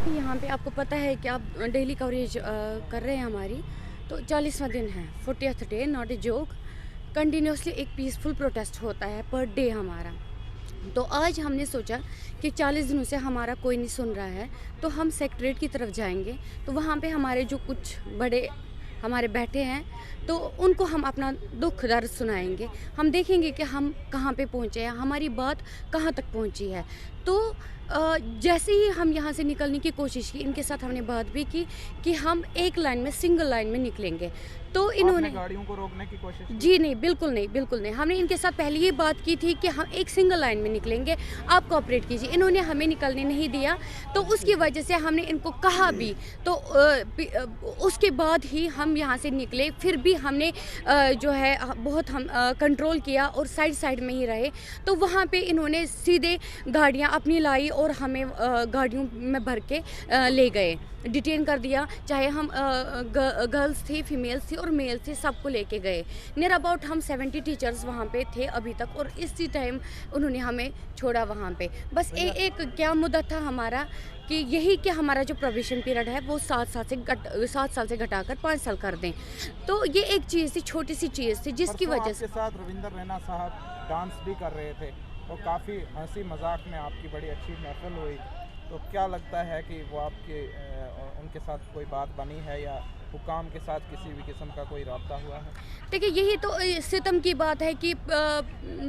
यहाँ पे आपको पता है कि आप डेली कवरेज कर रहे हैं हमारी, तो 40वां दिन है, 40th day, not a joke. Continuously एक पीसफुल प्रोटेस्ट होता है पर डे हमारा। तो आज हमने सोचा कि 40 दिनों से हमारा कोई नहीं सुन रहा है, तो हम सेक्रेटरीट की तरफ जाएंगे। तो वहाँ पे हमारे जो कुछ बड़े हमारे बैठे हैं, तो उनको हम अपना दुख दर्द सुनाएंगे। हम देखेंगे कि हम कहाँ पे पहुँचे हैं, हमारी बात कहाँ तक पहुँची है। तो जैसे ही हम यहाँ से निकलने की कोशिश की, इनके साथ हमने बात भी की कि हम एक लाइन में, सिंगल लाइन में निकलेंगे। तो इन्होंने गाड़ियों को रोकने की कोशिश की? जी नहीं, बिल्कुल नहीं, बिल्कुल नहीं। हमने इनके साथ पहले ही बात की थी कि हम एक सिंगल लाइन में निकलेंगे, आप कोऑपरेट कीजिए। इन्होंने हमें निकलने नहीं दिया, तो उसकी वजह से हमने इनको कहा भी, तो उसके बाद ही हम यहाँ से निकले। फिर भी हमने जो है बहुत हम कंट्रोल किया और साइड में ही रहे। तो वहाँ पे इन्होंने सीधे गाड़ियाँ अपनी लाई और हमें गाड़ियों में भर के ले गए, डिटेन कर दिया। चाहे हम गर्ल्स थी, फीमेल्स थी और मेल थे, सबको लेके गए। नियर अबाउट हम 70 टीचर्स वहाँ पे थे अभी तक, और इसी टाइम उन्होंने हमें छोड़ा वहाँ पे। बस एक क्या मुद्दत था हमारा कि यही कि हमारा जो प्रोबेशन पीरियड है वो 7 साल से घटाकर 5 साल कर दें। तो ये एक चीज़ थी, छोटी सी चीज़ थी, जिसकी वजह से। आपके साथ रविंदर रैना साहब डांस भी कर रहे थे और काफ़ी हंसी मजाक में आपकी बड़ी अच्छी महफिल हुई। तो क्या लगता है कि वो आपके उनके साथ कोई बात बनी है या हुकाम के साथ किसी भी किस्म का कोई राब्ता हुआ है? देखिए, यही तो सितम की बात है कि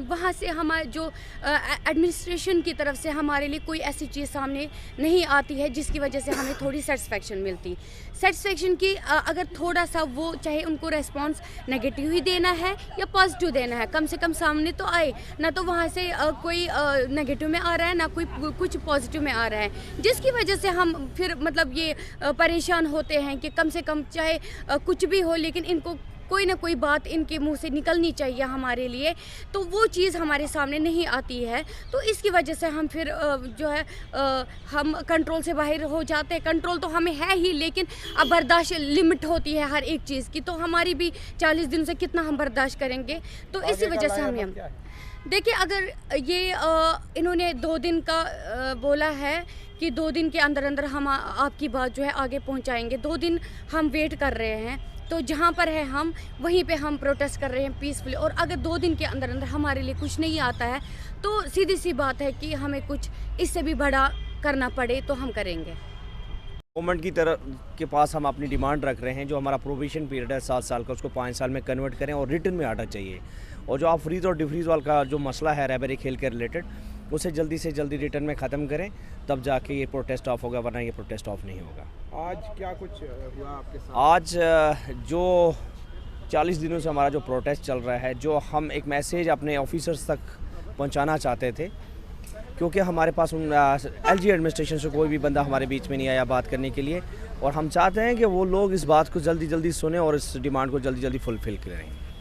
वहाँ से हमारे जो एडमिनिस्ट्रेशन की तरफ से हमारे लिए कोई ऐसी चीज़ सामने नहीं आती है जिसकी वजह से हमें थोड़ी सेटिस्फेक्शन मिलती। सेटिस्फेक्शन की अगर थोड़ा सा वो, चाहे उनको रेस्पॉन्स नेगेटिव ही देना है या पॉजिटिव देना है, कम से कम सामने तो आए ना। तो वहाँ से कोई नेगेटिव में आ रहा है, ना कोई कुछ पॉजिटिव में आ रहा है, जिसकी वजह से हम फिर मतलब ये परेशान होते हैं कि कम से कम चाहे कुछ भी हो, लेकिन इनको कोई ना कोई बात इनके मुंह से निकलनी चाहिए हमारे लिए। तो वो चीज़ हमारे सामने नहीं आती है, तो इसकी वजह से हम फिर जो है हम कंट्रोल से बाहर हो जाते हैं। कंट्रोल तो हमें है ही, लेकिन अब बर्दाश्त लिमिट होती है हर एक चीज़ की। तो हमारी भी 40 दिन से कितना हम बर्दाश्त करेंगे, तो इसी वजह से हम देखिए, अगर ये इन्होंने 2 दिन का बोला है कि 2 दिन के अंदर हम आपकी बात जो है आगे पहुंचाएंगे। 2 दिन हम वेट कर रहे हैं, तो जहाँ पर है हम वहीं पे हम प्रोटेस्ट कर रहे हैं पीसफुली। और अगर 2 दिन के अंदर हमारे लिए कुछ नहीं आता है, तो सीधी सी बात है कि हमें कुछ इससे भी बड़ा करना पड़े तो हम करेंगे। गवर्नमेंट की तरफ के पास हम अपनी डिमांड रख रहे हैं, जो हमारा प्रोबेशन पीरियड है 7 साल का, उसको 5 साल में कन्वर्ट करें और रिटर्न में आना चाहिए। और जो आप फ्रीज़ और डिफ्रीज़ वाल का जो मसला है रैबरी खेल के रिलेटेड, उसे जल्दी से जल्दी रिटर्न में ख़त्म करें, तब जाके ये प्रोटेस्ट ऑफ होगा, वरना ये प्रोटेस्ट ऑफ नहीं होगा। आज क्या कुछ हुआ आपके साथ? आज जो 40 दिनों से हमारा जो प्रोटेस्ट चल रहा है, जो हम एक मैसेज अपने ऑफिसर्स तक पहुंचाना चाहते थे, क्योंकि हमारे पास एलजी एडमिनिस्ट्रेशन से कोई भी बंदा हमारे बीच में नहीं आया बात करने के लिए, और हम चाहते हैं कि वो लोग इस बात को जल्दी सुने और इस डिमांड को जल्दी फुलफ़िल करें।